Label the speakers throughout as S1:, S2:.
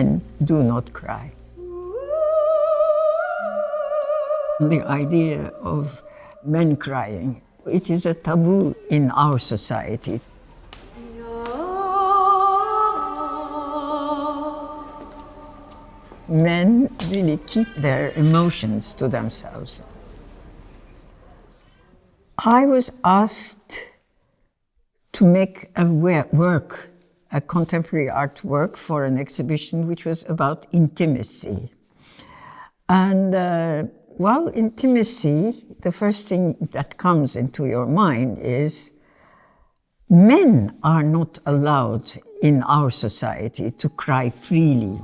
S1: men do not cry. The idea of men crying, it is a taboo in our society. Men really keep their emotions to themselves. I was asked to make a work, a contemporary artwork for an exhibition which was about intimacy. And intimacy, the first thing that comes into your mind is men are not allowed in our society to cry freely.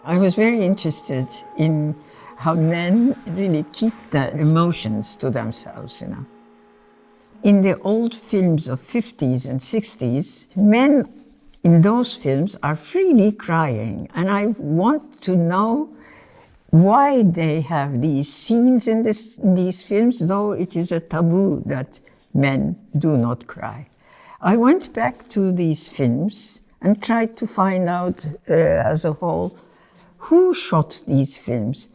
S1: I was very interested in how men really keep their emotions to themselves, you know. In the old films of 50s and 60s, men in those films are freely crying, and I want to know why they have these scenes in these films, though it is a taboo that men do not cry. I went back to these films and tried to find out as a whole who shot these films.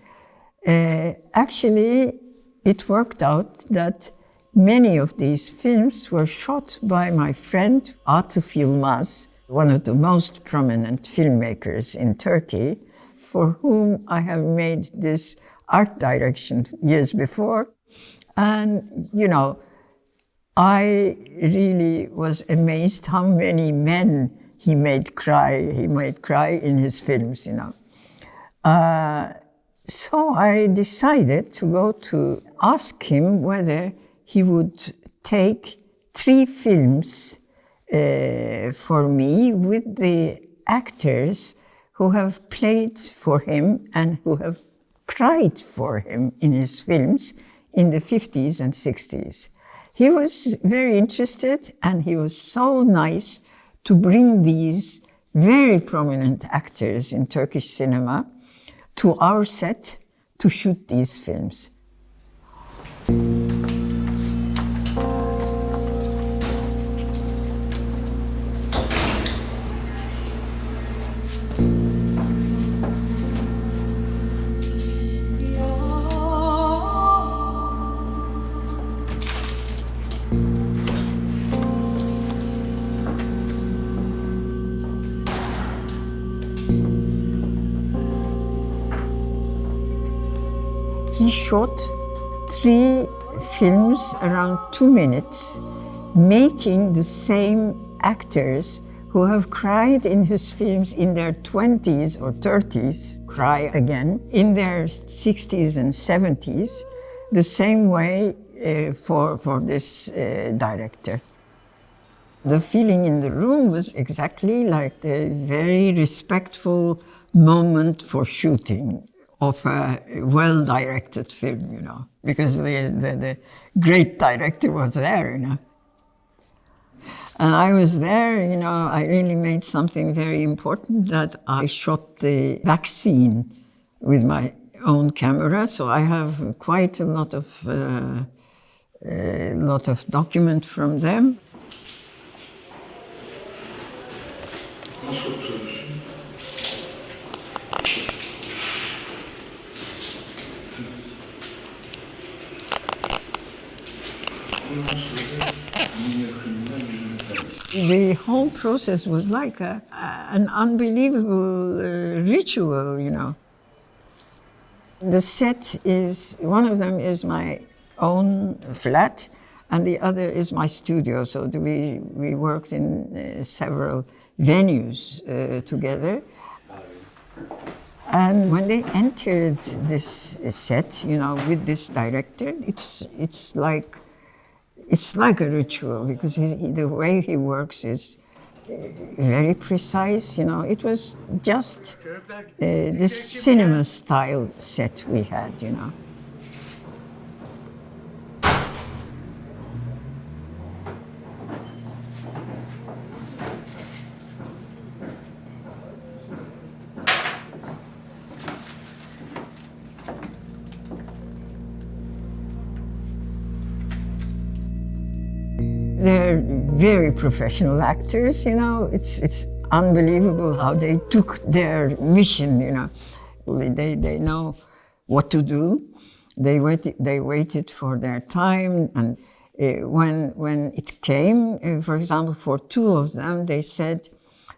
S1: Actually, it worked out that many of these films were shot by my friend Atıf Yılmaz, one of the most prominent filmmakers in Turkey, for whom I have made this art direction years before. And, you know, I really was amazed how many men he made cry in his films, you know. So I decided to go to ask him whether he would take 3 films for me with the actors who have played for him and who have cried for him in his films in the 50s and 60s. He was very interested, and he was so nice to bring these very prominent actors in Turkish cinema to our set to shoot these films. He shot 3 films around 2 minutes, making the same actors who have cried in his films in their 20s or 30s cry again in their 60s and 70s, the same way for this director. The feeling in the room was exactly like the very respectful moment for shooting of a well-directed film, you know, because the great director was there, you know. And I was there, you know, I really made something very important, that I shot the back scene with my own camera, so I have quite a lot of document from them. The whole process was like an unbelievable ritual, you know. The set is, one of them is my own flat, and the other is my studio. So we worked in several venues together. And when they entered this set, you know, with this director, it's like a ritual, because the way he works is very precise, you know. It was just this cinema style set we had, you know. They're very professional actors, you know. It's unbelievable how they took their mission, you know. They know what to do. They waited for their time, and when it came, for example, for two of them, they said,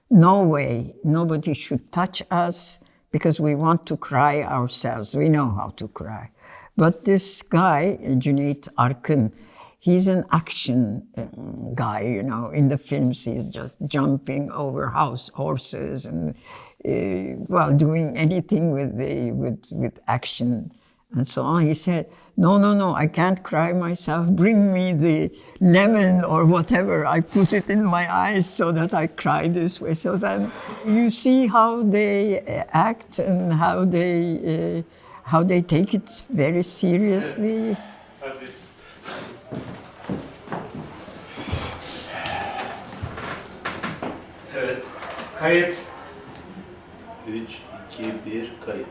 S1: no way, nobody should touch us because we want to cry ourselves. We know how to cry. But this guy, Cüneyt Arkın, he's an action guy, you know. In the films, he's just jumping over horses and, doing anything with action and so on. He said, no, I can't cry myself. Bring me the lemon or whatever. I put it in my eyes so that I cry this way. So then you see how they act and how they take it very seriously.
S2: Evet, kayıt. 3, 2, 1, kayıt.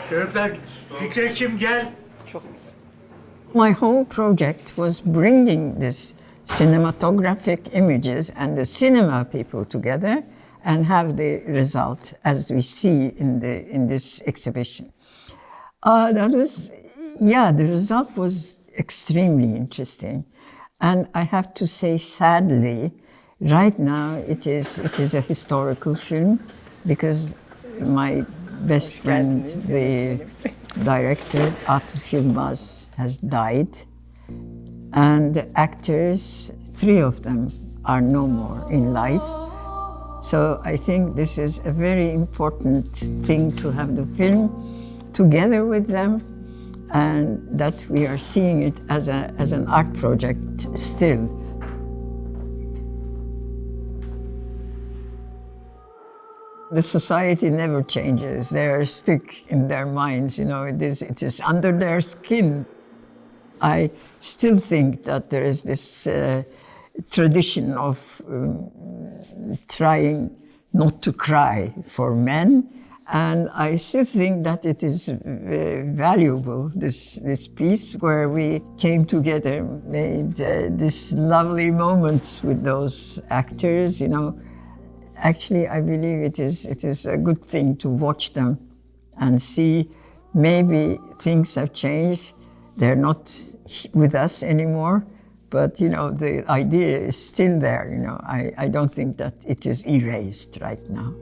S3: Çocuklar, Fikret'ciğim gel.
S1: My whole project was bringing this cinematographic images and the cinema people together and have the result as we see in this exhibition. The result was extremely interesting. And I have to say, sadly, right now it is a historical film because my best friend, the director, Atıf Yılmaz, has died. And the actors, 3 of them, are no more in life. So I think this is a very important thing to have the film together with them, and that we are seeing it as an art project still. The society never changes. They are stuck in their minds, you know, it is under their skin. I still think that there is this tradition of trying not to cry for men, and I still think that it is valuable, this piece where we came together, made these lovely moments with those actors, you know. Actually, I believe it is a good thing to watch them and see maybe things have changed. They're not with us anymore, but, you know, the idea is still there, you know. I don't think that it is erased right now.